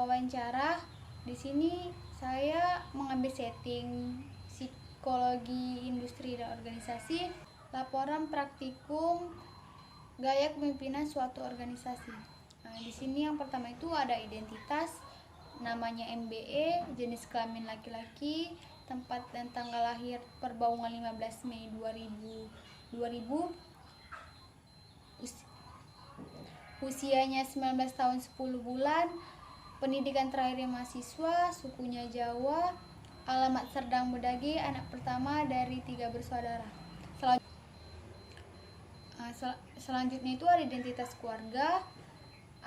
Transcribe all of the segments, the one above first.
wawancara. Di sini saya mengambil setting psikologi industri dan organisasi, laporan praktikum gaya kepemimpinan suatu organisasi. Nah, di sini yang pertama itu ada identitas, namanya MBE, jenis kelamin laki-laki, tempat dan tanggal lahir Perbaungan 15 Mei 2000, usianya 19 tahun 10 bulan, pendidikan terakhirnya mahasiswa, sukunya Jawa, alamat Serdang Bedage, anak pertama dari 3 bersaudara. Selanjutnya itu ada identitas keluarga.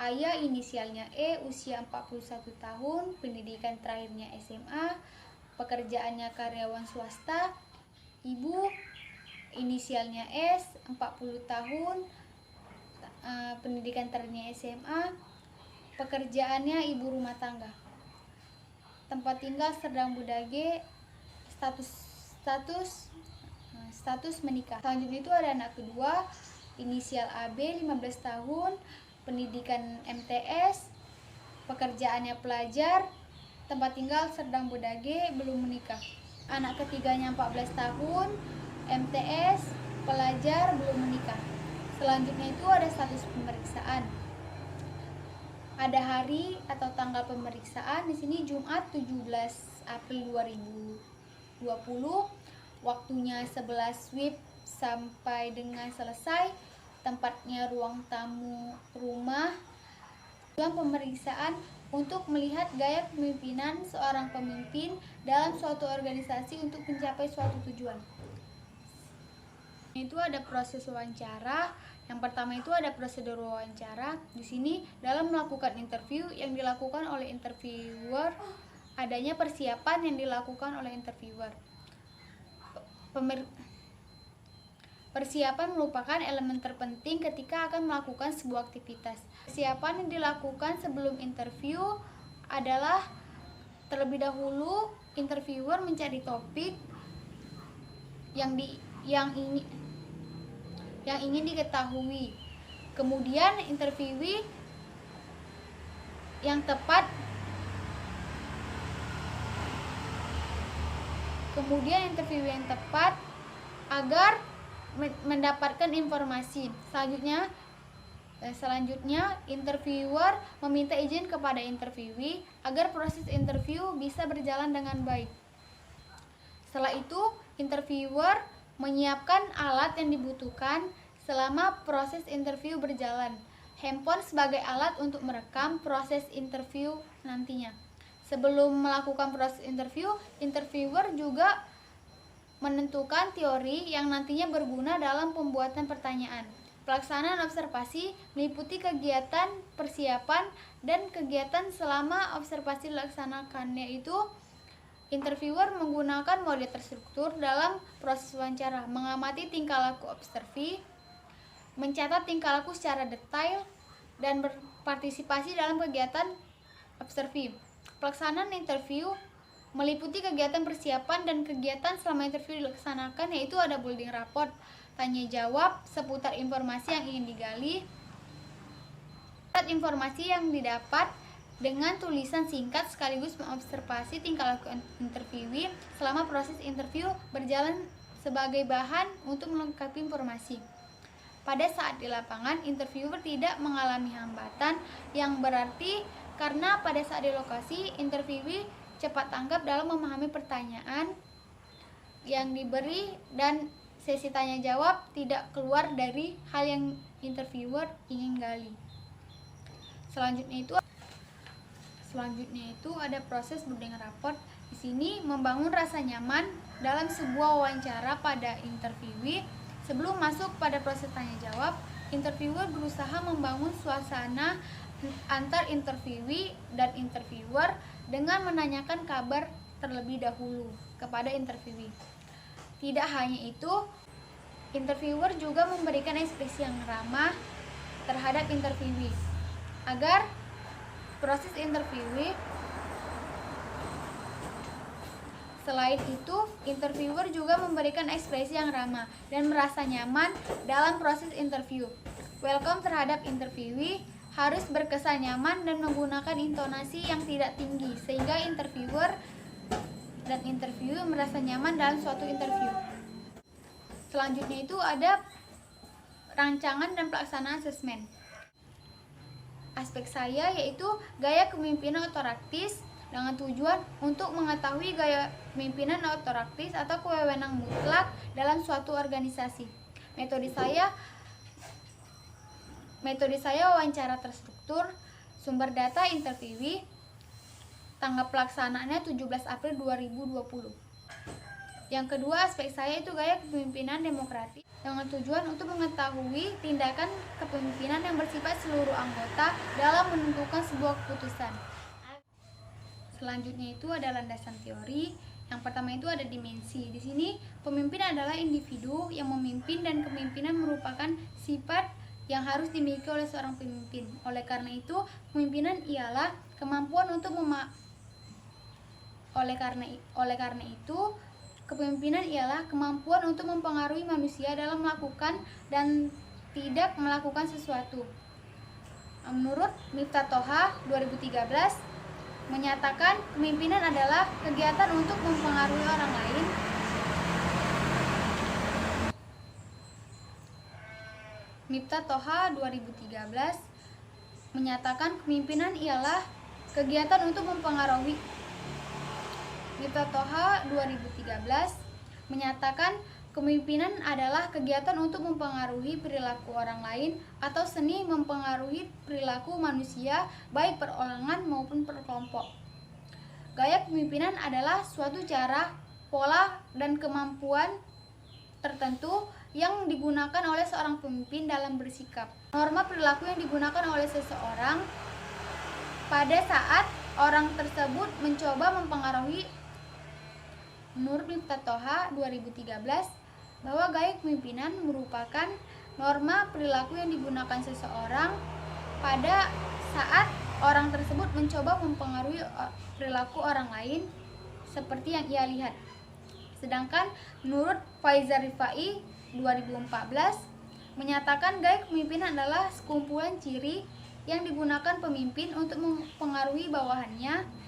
Ayah inisialnya E, usia 41 tahun, pendidikan terakhirnya SMA, pekerjaannya karyawan swasta. Ibu inisialnya S, 40 tahun, pendidikan terakhirnya SMA, pekerjaannya ibu rumah tangga. Tempat tinggal Serdang Bedage, status menikah. Selanjutnya itu ada anak kedua, inisial AB, 15 tahun, pendidikan MTS, pekerjaannya pelajar, tempat tinggal Serdang Bedage, belum menikah. Anak ketiganya 14 tahun, MTS, pelajar, belum menikah. Selanjutnya itu ada status pemeriksaan. Ada hari atau tanggal pemeriksaan, di sini Jumat 17 April 2020. Waktunya 11 WIB sampai dengan selesai. Tempatnya ruang tamu rumah. Tujuan pemeriksaan untuk melihat gaya kepemimpinan seorang pemimpin dalam suatu organisasi untuk mencapai suatu tujuan. Itu ada proses wawancara. Yang pertama itu ada prosedur wawancara. Di sini dalam melakukan interview yang dilakukan oleh interviewer, adanya persiapan yang dilakukan oleh interviewer. Persiapan merupakan elemen terpenting ketika akan melakukan sebuah aktivitas. Persiapan yang dilakukan sebelum interview adalah terlebih dahulu interviewer mencari topik yang ingin diketahui. Kemudian interviewee yang tepat agar mendapatkan informasi. Selanjutnya interviewer meminta izin kepada interviewee agar proses interview bisa berjalan dengan baik. Setelah itu interviewer menyiapkan alat yang dibutuhkan selama proses interview berjalan. Handphone sebagai alat untuk merekam proses interview nantinya. Sebelum melakukan proses interview, interviewer juga menentukan teori yang nantinya berguna dalam pembuatan pertanyaan. Pelaksanaan observasi meliputi kegiatan persiapan dan kegiatan selama observasi dilaksanakan, yaitu interviewer menggunakan mode terstruktur dalam proses wawancara, mengamati tingkah laku observee, mencatat tingkah laku secara detail, dan berpartisipasi dalam kegiatan observee. Pelaksanaan interview meliputi kegiatan persiapan dan kegiatan selama interview dilaksanakan, yaitu ada building rapport, tanya jawab seputar informasi yang ingin digali, informasi yang didapat dengan tulisan singkat sekaligus mengobservasi tingkah laku interviewee selama proses interview berjalan sebagai bahan untuk melengkapi informasi. Pada saat di lapangan, interviewer tidak mengalami hambatan yang berarti karena pada saat di lokasi, interviewee cepat tanggap dalam memahami pertanyaan yang diberi dan sesi tanya jawab tidak keluar dari hal yang interviewer ingin gali. Selanjutnya itu ada proses building rapport. Di sini membangun rasa nyaman dalam sebuah wawancara pada interviewee. Sebelum masuk pada proses tanya jawab, interviewer berusaha membangun suasana antar interviewee dan interviewer dengan menanyakan kabar terlebih dahulu kepada interviewee. Tidak hanya itu, interviewer juga memberikan ekspresi yang ramah terhadap interviewee agar proses interviewee. Selain itu, interviewer juga memberikan ekspresi yang ramah dan merasa nyaman dalam proses interview. Welcome terhadap interviewee harus berkesan nyaman dan menggunakan intonasi yang tidak tinggi sehingga interviewer dan interview merasa nyaman dalam suatu interview. Selanjutnya itu ada rancangan dan pelaksanaan asesmen. Aspek saya yaitu gaya kepemimpinan otoraktis dengan tujuan untuk mengetahui gaya kepemimpinan otoraktis atau kewenangan mutlak dalam suatu organisasi. Metode saya wawancara terstruktur, sumber data interviewee, tanggal pelaksanaannya 17 April 2020. Yang kedua, aspek saya itu gaya kepemimpinan demokratis dengan tujuan untuk mengetahui tindakan kepemimpinan yang bersifat seluruh anggota dalam menentukan sebuah keputusan. Selanjutnya itu ada landasan teori. Yang pertama itu ada dimensi. Di sini pemimpin adalah individu yang memimpin dan kepemimpinan merupakan sifat yang harus dimiliki oleh seorang pemimpin. Oleh karena itu, kepemimpinan ialah kemampuan untuk kepemimpinan ialah kemampuan untuk mempengaruhi manusia dalam melakukan dan tidak melakukan sesuatu. Menurut Miftah Toha 2013 menyatakan kepemimpinan adalah kegiatan untuk mempengaruhi orang lain Miftah Toha 2013 menyatakan kepemimpinan ialah kegiatan untuk mempengaruhi Miftah Toha 2013 menyatakan kepemimpinan adalah kegiatan untuk mempengaruhi perilaku orang lain atau seni mempengaruhi perilaku manusia baik perorangan maupun per kelompok. Gaya kepemimpinan adalah suatu cara, pola, dan kemampuan tertentu yang digunakan oleh seorang pemimpin dalam bersikap. Norma perilaku yang digunakan oleh seseorang pada saat orang tersebut mencoba mempengaruhi. Menurut Miftah Toha 2013 bahwa gaya kepemimpinan merupakan norma perilaku yang digunakan seseorang pada saat orang tersebut mencoba mempengaruhi perilaku orang lain seperti yang ia lihat. Sedangkan menurut Faizar Rifai 2014 menyatakan gaya kepemimpinan adalah sekumpulan ciri yang digunakan pemimpin untuk mempengaruhi bawahannya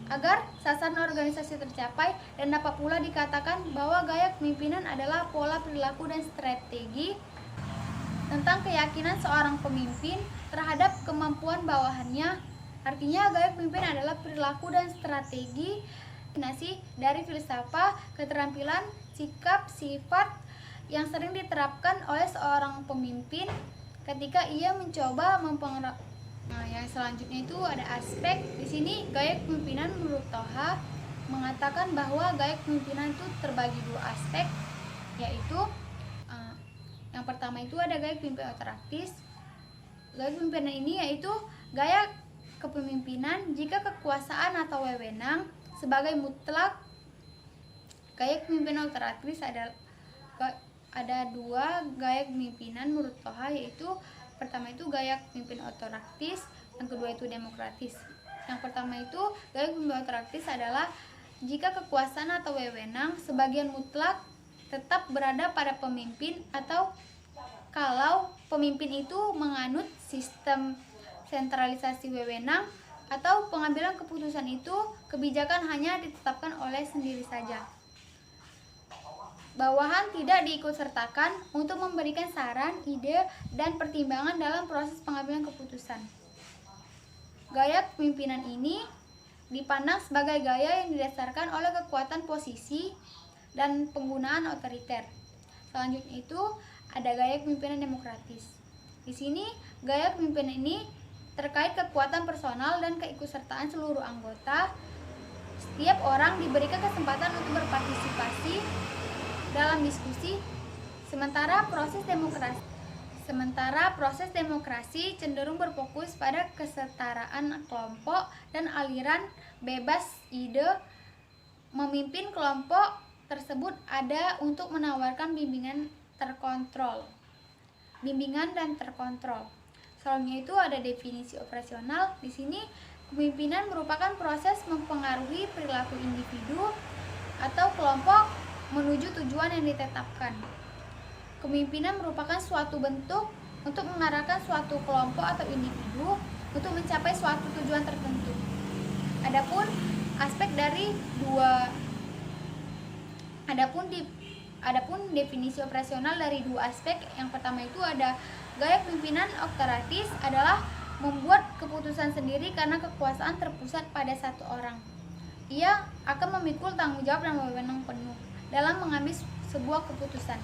agar sasaran organisasi tercapai, dan dapat pula dikatakan bahwa gaya kepemimpinan adalah pola perilaku dan strategi tentang keyakinan seorang pemimpin terhadap kemampuan bawahannya. Artinya gaya kepemimpinan adalah perilaku dan strategi dari filsafat, keterampilan, sikap, sifat yang sering diterapkan oleh seorang pemimpin ketika ia mencoba mempengaruhi. Yang selanjutnya itu ada aspek. Di sini gaya kepemimpinan menurut Toha mengatakan bahwa gaya kepemimpinan itu terbagi dua aspek, yaitu yang pertama itu ada gaya kepemimpinan otoraktis. Gaya kepemimpinan ini yaitu gaya kepemimpinan jika kekuasaan atau wewenang sebagai mutlak. Gaya kepemimpinan otoraktis ada dua gaya kepemimpinan menurut Toha, yaitu pertama itu gaya kepemimpinan otoraktis, yang kedua itu demokratis. Yang pertama itu gaya kepemimpinan otoraktis adalah jika kekuasaan atau wewenang sebagian mutlak tetap berada pada pemimpin, atau kalau pemimpin itu menganut sistem sentralisasi wewenang atau pengambilan keputusan itu kebijakan hanya ditetapkan oleh sendiri saja. Bawahan tidak diikutsertakan untuk memberikan saran, ide, dan pertimbangan dalam proses pengambilan keputusan. Gaya kepemimpinan ini dipandang sebagai gaya yang didasarkan oleh kekuatan posisi dan penggunaan otoriter. Selanjutnya itu ada gaya kepemimpinan demokratis. Di sini gaya kepemimpinan ini terkait kekuatan personal dan keikutsertaan seluruh anggota. Setiap orang diberikan kesempatan untuk berpartisipasi dalam diskusi, sementara proses demokrasi cenderung berfokus pada kesetaraan kelompok dan aliran bebas ide. Memimpin kelompok tersebut ada untuk menawarkan bimbingan dan terkontrol. Selanjutnya itu ada definisi operasional. Di sini kepemimpinan merupakan proses mempengaruhi perilaku individu atau kelompok menuju tujuan yang ditetapkan. Kepemimpinan merupakan suatu bentuk untuk mengarahkan suatu kelompok atau individu untuk mencapai suatu tujuan tertentu. Adapun definisi operasional dari dua aspek, yang pertama itu ada gaya pemimpinan autokratis adalah membuat keputusan sendiri karena kekuasaan terpusat pada satu orang. Ia akan memikul tanggung jawab dan wewenang penuh dalam mengambil sebuah keputusan.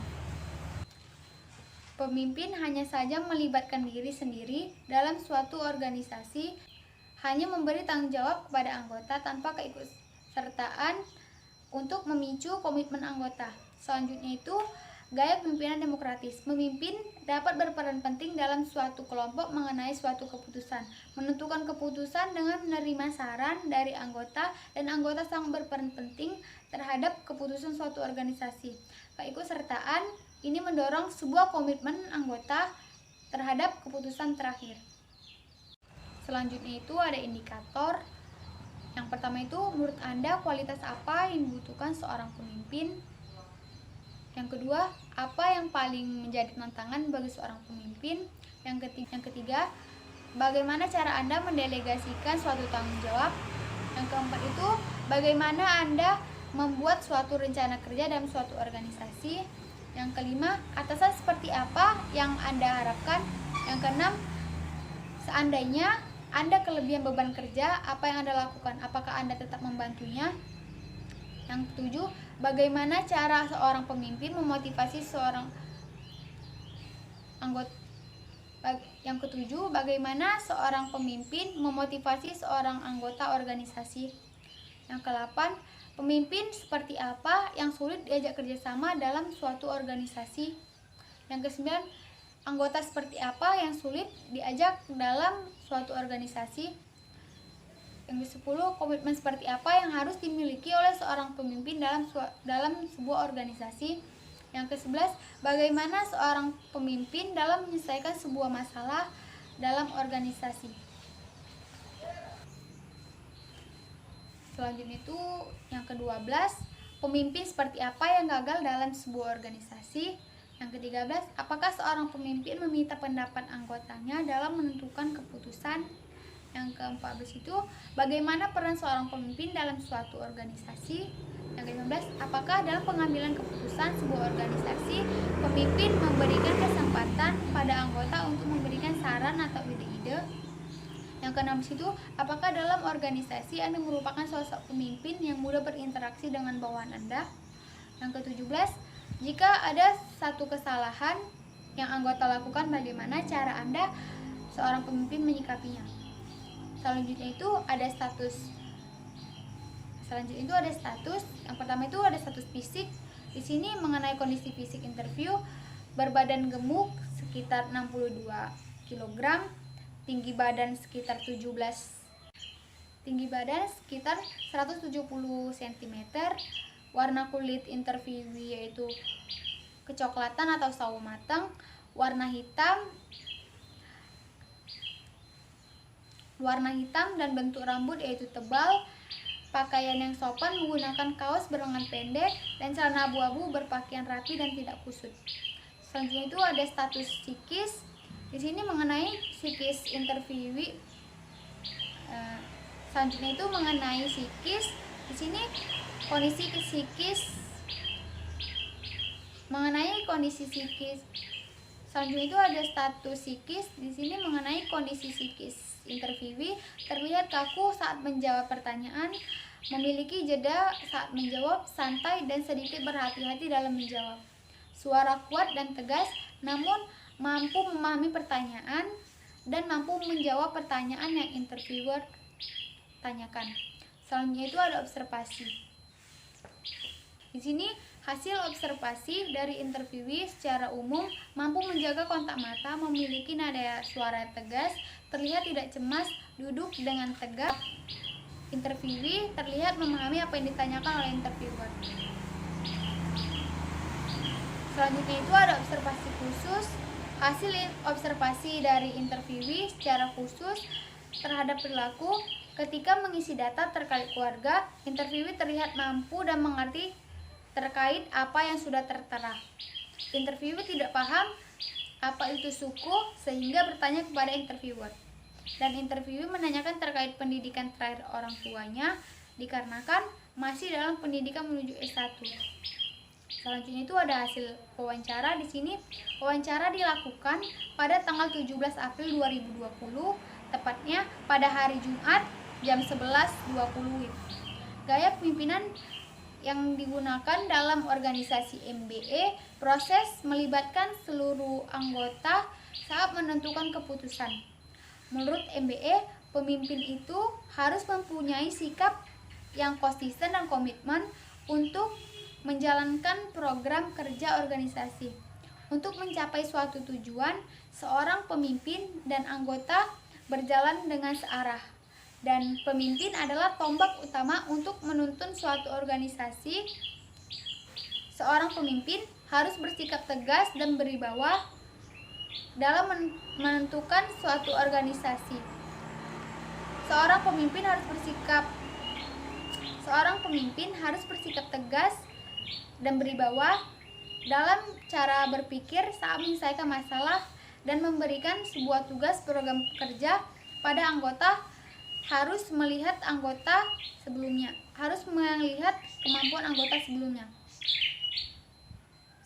Pemimpin hanya saja melibatkan diri sendiri dalam suatu organisasi, hanya memberi tanggung jawab kepada anggota tanpa keikutsertaan untuk memicu komitmen anggota. Selanjutnya itu gaya kepemimpinan demokratis. Pemimpin dapat berperan penting dalam suatu kelompok mengenai suatu keputusan, menentukan keputusan dengan menerima saran dari anggota, dan anggota sangat berperan penting terhadap keputusan suatu organisasi. Keikutsertaan ini mendorong sebuah komitmen anggota terhadap keputusan terakhir. Selanjutnya itu ada indikator. Yang pertama itu, menurut Anda kualitas apa yang dibutuhkan seorang pemimpin? Yang kedua, apa yang paling menjadi tantangan bagi seorang pemimpin? Yang ketiga, bagaimana cara Anda mendelegasikan suatu tanggung jawab? Yang keempat itu, bagaimana Anda membuat suatu rencana kerja dalam suatu organisasi? Yang kelima, atasan seperti apa yang Anda harapkan? Yang keenam, seandainya Anda kelebihan beban kerja, apa yang Anda lakukan? Apakah Anda tetap membantunya? Yang ketujuh, bagaimana cara seorang pemimpin memotivasi seorang anggota? Yang ketujuh, bagaimana seorang pemimpin memotivasi seorang anggota organisasi? Yang kedelapan, pemimpin seperti apa yang sulit diajak kerjasama dalam suatu organisasi? Yang kesembilan, anggota seperti apa yang sulit diajak dalam suatu organisasi? Yang ke-10, komitmen seperti apa yang harus dimiliki oleh seorang pemimpin dalam sebuah organisasi? Yang ke-11, bagaimana seorang pemimpin dalam menyelesaikan sebuah masalah dalam organisasi? Selanjutnya itu yang ke-12, pemimpin seperti apa yang gagal dalam sebuah organisasi? Yang ke-13, apakah seorang pemimpin meminta pendapat anggotanya dalam menentukan keputusan? Yang ke-14 itu, bagaimana peran seorang pemimpin dalam suatu organisasi? Yang ke-15, apakah dalam pengambilan keputusan sebuah organisasi, pemimpin memberikan kesempatan pada anggota untuk memberikan saran atau ide-ide? Yang ke-16 itu, apakah dalam organisasi Anda merupakan sosok pemimpin yang mudah berinteraksi dengan bawahan Anda? Yang ke-17, jika ada satu kesalahan yang anggota lakukan, bagaimana cara Anda seorang pemimpin menyikapinya? Selanjutnya itu ada status. Yang pertama itu ada status fisik. Di sini mengenai kondisi fisik interview, berbadan gemuk sekitar 62 kg, tinggi badan sekitar 170 cm, warna kulit interviewee yaitu kecoklatan atau sawo matang, warna hitam dan bentuk rambut yaitu tebal, pakaian yang sopan menggunakan kaos berlengan pendek dan celana abu-abu, berpakaian rapi dan tidak kusut. Selanjutnya itu ada status psikis. Di sini mengenai psikis interviewee. Selanjutnya itu mengenai psikis. Di sini kondisi psikis. Mengenai kondisi psikis. Selanjutnya itu ada status psikis. Di sini mengenai kondisi psikis interviewee, terlihat kaku saat menjawab pertanyaan, memiliki jeda saat menjawab, santai dan sedikit berhati-hati dalam menjawab. Suara kuat dan tegas, namun mampu memahami pertanyaan dan mampu menjawab pertanyaan yang interviewer tanyakan. Selanjutnya itu ada observasi. Di sini hasil observasi dari interviewee secara umum mampu menjaga kontak mata, memiliki nada suara tegas, terlihat tidak cemas, duduk dengan tegak. Interviewee terlihat memahami apa yang ditanyakan oleh interviewer. Selanjutnya itu ada observasi khusus. Hasil observasi dari interviewee secara khusus terhadap perilaku ketika mengisi data terkait keluarga, interviewee terlihat mampu dan mengerti terkait apa yang sudah tertera. Interviewee tidak paham apa itu suku, sehingga bertanya kepada interviewer. Dan interviewer menanyakan terkait pendidikan terakhir orang tuanya, dikarenakan masih dalam pendidikan menuju S1. Selanjutnya itu ada hasil wawancara. Di sini wawancara dilakukan pada tanggal 17 April 2020, tepatnya pada hari Jumat jam 11.20 WIB. Gaya pemimpinan yang digunakan dalam organisasi MBE, proses melibatkan seluruh anggota saat menentukan keputusan. Menurut MBE, pemimpin itu harus mempunyai sikap yang konsisten dan komitmen untuk menjalankan program kerja organisasi. Untuk mencapai suatu tujuan, seorang pemimpin dan anggota berjalan dengan searah. Dan pemimpin adalah tombak utama untuk menuntun suatu organisasi. Seorang pemimpin harus bersikap tegas dan berwibawa dalam menentukan suatu organisasi. Seorang pemimpin harus bersikap tegas dan berwibawa dalam cara berpikir saat menyelesaikan masalah dan memberikan sebuah tugas program kerja pada anggota. Harus melihat kemampuan anggota sebelumnya.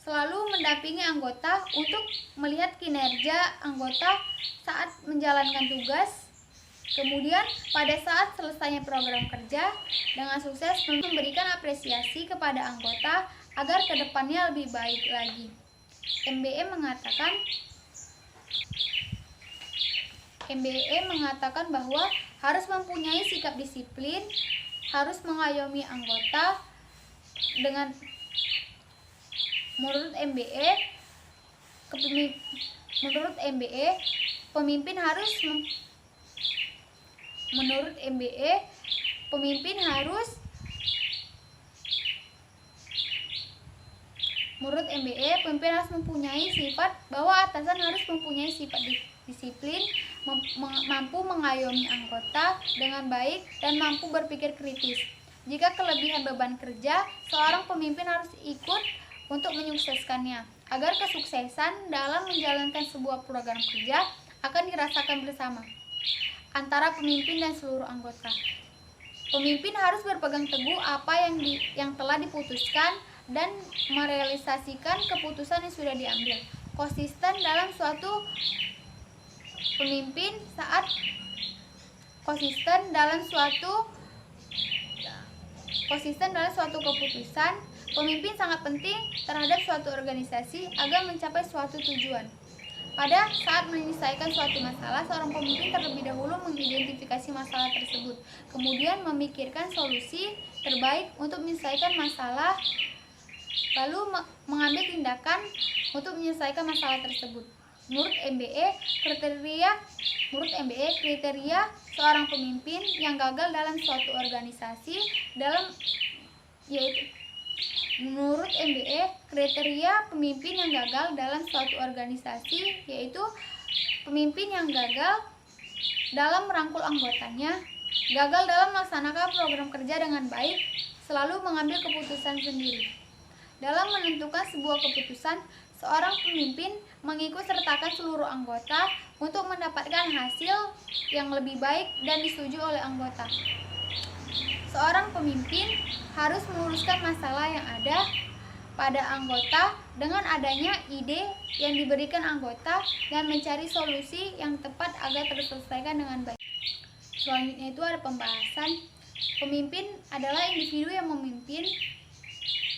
Selalu mendampingi anggota untuk melihat kinerja anggota saat menjalankan tugas. Kemudian pada saat selesainya program kerja dengan sukses, memberikan apresiasi kepada anggota agar kedepannya lebih baik lagi. MBE mengatakan bahwa harus mempunyai sikap disiplin, harus mengayomi anggota menurut MBE pemimpin harus mempunyai sifat bahwa atasan harus mempunyai sifat disiplin, mampu mengayomi anggota dengan baik, dan mampu berpikir kritis. Jika kelebihan beban kerja, seorang pemimpin harus ikut untuk menyukseskannya, agar kesuksesan dalam menjalankan sebuah program kerja akan dirasakan bersama antara pemimpin dan seluruh anggota. Pemimpin harus berpegang teguh apa yang telah diputuskan dan merealisasikan keputusan yang sudah diambil. Konsisten dalam suatu keputusan. Pemimpin sangat penting terhadap suatu organisasi agar mencapai suatu tujuan. Pada saat menyelesaikan suatu masalah, seorang pemimpin terlebih dahulu mengidentifikasi masalah tersebut, kemudian memikirkan solusi terbaik untuk menyelesaikan masalah, lalu mengambil tindakan untuk menyelesaikan masalah tersebut. Menurut MBE, kriteria seorang pemimpin yang gagal dalam suatu organisasi Menurut MBE, kriteria pemimpin yang gagal dalam suatu organisasi yaitu pemimpin yang gagal dalam merangkul anggotanya, gagal dalam melaksanakan program kerja dengan baik, selalu mengambil keputusan sendiri. Dalam menentukan sebuah keputusan, seorang pemimpin mengikut sertakan seluruh anggota untuk mendapatkan hasil yang lebih baik dan disetujui oleh anggota. Seorang pemimpin harus meluruskan masalah yang ada pada anggota dengan adanya ide yang diberikan anggota dan mencari solusi yang tepat agar terselesaikan dengan baik. Selanjutnya itu ada pembahasan. Pemimpin adalah individu yang memimpin,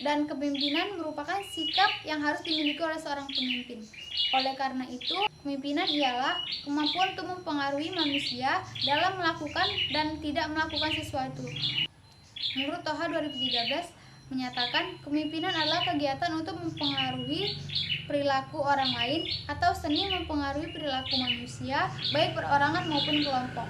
dan kepemimpinan merupakan sikap yang harus dimiliki oleh seorang pemimpin. Oleh karena itu, kepemimpinan ialah kemampuan untuk mempengaruhi manusia dalam melakukan dan tidak melakukan sesuatu. Menurut Toha 2013 menyatakan, kepemimpinan adalah kegiatan untuk mempengaruhi perilaku orang lain atau seni mempengaruhi perilaku manusia, baik perorangan maupun kelompok.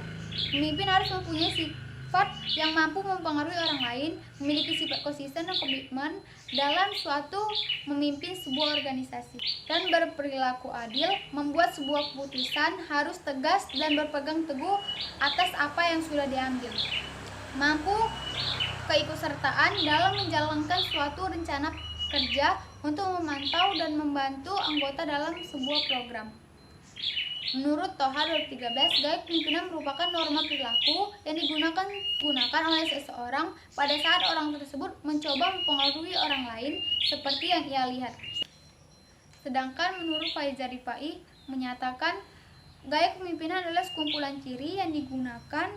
Pemimpin harus mempunyai sifat yang mampu mempengaruhi orang lain, memiliki sifat konsisten dan komitmen dalam suatu memimpin sebuah organisasi, dan berperilaku adil, membuat sebuah keputusan, harus tegas dan berpegang teguh atas apa yang sudah diambil, mampu keikutsertaan dalam menjalankan suatu rencana kerja, untuk memantau dan membantu anggota dalam sebuah program. Menurut Toha 2013, gaya kepemimpinan merupakan norma perilaku yang digunakan oleh seseorang pada saat orang tersebut mencoba mempengaruhi orang lain seperti yang ia lihat. Sedangkan menurut Faizar Rifai menyatakan gaya kepemimpinan adalah sekumpulan ciri yang digunakan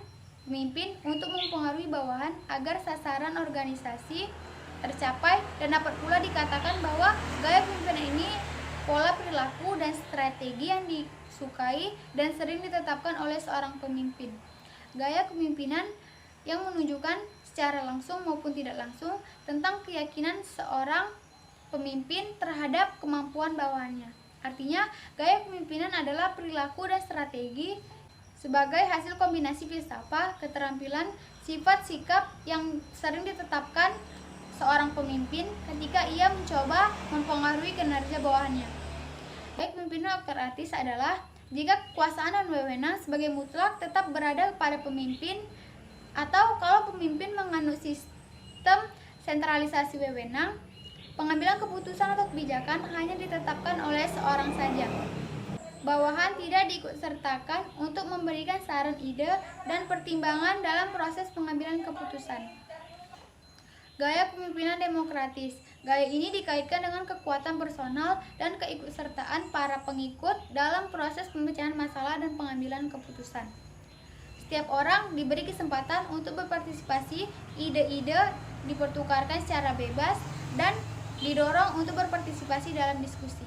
pemimpin untuk mempengaruhi bawahan agar sasaran organisasi tercapai, dan dapat pula dikatakan bahwa gaya kepemimpinan ini pola perilaku dan strategi yang disukai dan sering ditetapkan oleh seorang pemimpin. Gaya kepemimpinan yang menunjukkan secara langsung maupun tidak langsung tentang keyakinan seorang pemimpin terhadap kemampuan bawahannya. Artinya, gaya kepemimpinan adalah perilaku dan strategi sebagai hasil kombinasi filsafat, keterampilan, sifat, sikap yang sering ditetapkan seorang pemimpin ketika ia mencoba mempengaruhi kinerja bawahannya. Gaya kepemimpinan autokratis adalah jika kekuasaan dan wewenang sebagai mutlak tetap berada pada pemimpin, atau kalau pemimpin menganut sistem sentralisasi wewenang, pengambilan keputusan atau kebijakan hanya ditetapkan oleh seorang saja. Bawahan tidak diikutsertakan untuk memberikan saran, ide, dan pertimbangan dalam proses pengambilan keputusan. Gaya kepemimpinan demokratis. Gaya ini dikaitkan dengan kekuatan personal dan keikutsertaan para pengikut dalam proses pemecahan masalah dan pengambilan keputusan. Setiap orang diberi kesempatan untuk berpartisipasi, ide-ide dipertukarkan secara bebas dan didorong untuk berpartisipasi dalam diskusi.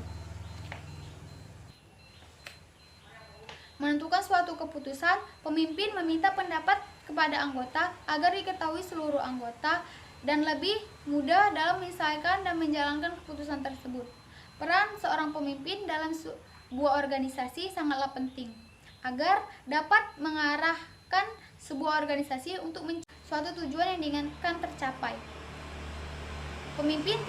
Menentukan suatu keputusan, pemimpin meminta pendapat kepada anggota agar diketahui seluruh anggota dan lebih mudah dalam menyelesaikan dan menjalankan keputusan tersebut. Peran seorang pemimpin dalam sebuah organisasi sangatlah penting agar dapat mengarahkan sebuah organisasi untuk suatu tujuan yang diinginkan tercapai. Pemimpin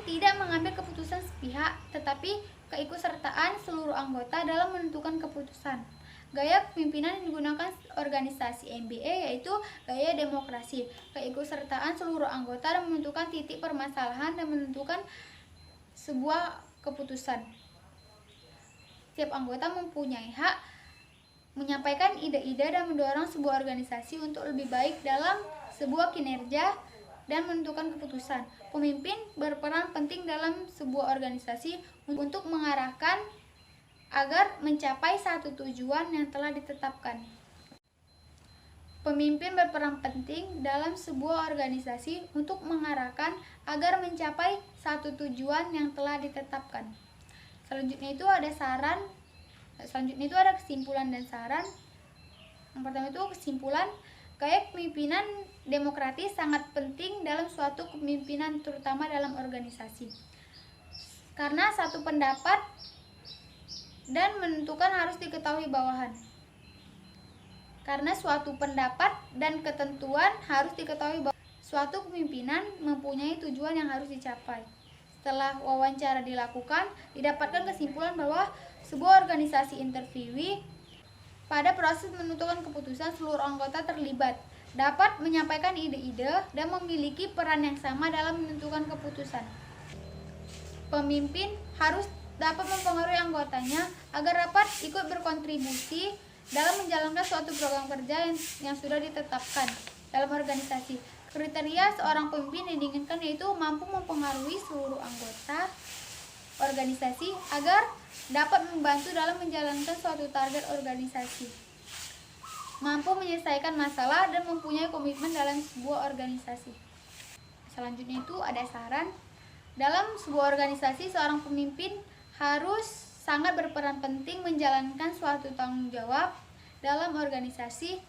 tidak mengambil keputusan sepihak, tetapi keikutsertaan seluruh anggota dalam menentukan keputusan. Gaya kepemimpinan yang digunakan organisasi MBA yaitu gaya demokrasi, keikutsertaan seluruh anggota dalam menentukan titik permasalahan dan menentukan sebuah keputusan. Setiap anggota mempunyai hak menyampaikan ide-ide dan mendorong sebuah organisasi untuk lebih baik dalam sebuah kinerja dan menentukan keputusan. Pemimpin berperan penting dalam sebuah organisasi untuk mengarahkan agar mencapai satu tujuan yang telah ditetapkan. Pemimpin berperan penting dalam sebuah organisasi untuk mengarahkan agar mencapai satu tujuan yang telah ditetapkan. Selanjutnya itu ada kesimpulan dan saran. Yang pertama itu kesimpulan, gaya kepemimpinan demokratis sangat penting dalam suatu kepemimpinan, terutama dalam organisasi. Karena satu pendapat dan menentukan harus diketahui bawahan. Karena suatu pendapat dan ketentuan harus diketahui bawahan. Suatu kepemimpinan mempunyai tujuan yang harus dicapai. Setelah wawancara dilakukan, didapatkan kesimpulan bahwa sebuah organisasi interviewee pada proses menentukan keputusan seluruh anggota terlibat, dapat menyampaikan ide-ide dan memiliki peran yang sama dalam menentukan keputusan. Pemimpin harus dapat mempengaruhi anggotanya agar dapat ikut berkontribusi dalam menjalankan suatu program kerja yang sudah ditetapkan dalam organisasi. Kriteria seorang pemimpin yang diinginkan yaitu mampu mempengaruhi seluruh anggota organisasi agar dapat membantu dalam menjalankan suatu target organisasi, mampu menyelesaikan masalah dan mempunyai komitmen dalam sebuah organisasi. Selanjutnya itu ada saran. Dalam sebuah organisasi, seorang pemimpin harus sangat berperan penting menjalankan suatu tanggung jawab dalam organisasi.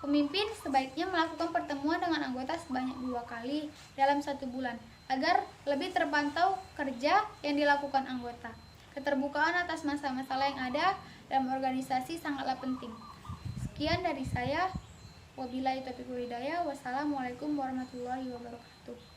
Pemimpin sebaiknya melakukan pertemuan dengan anggota sebanyak 2 kali dalam 1 bulan agar lebih terpantau kerja yang dilakukan anggota. Keterbukaan atas masalah-masalah yang ada dalam organisasi sangatlah penting. Sekian dari saya. Wabillahi taufiq wal hidayah. Wassalamualaikum warahmatullahi wabarakatuh.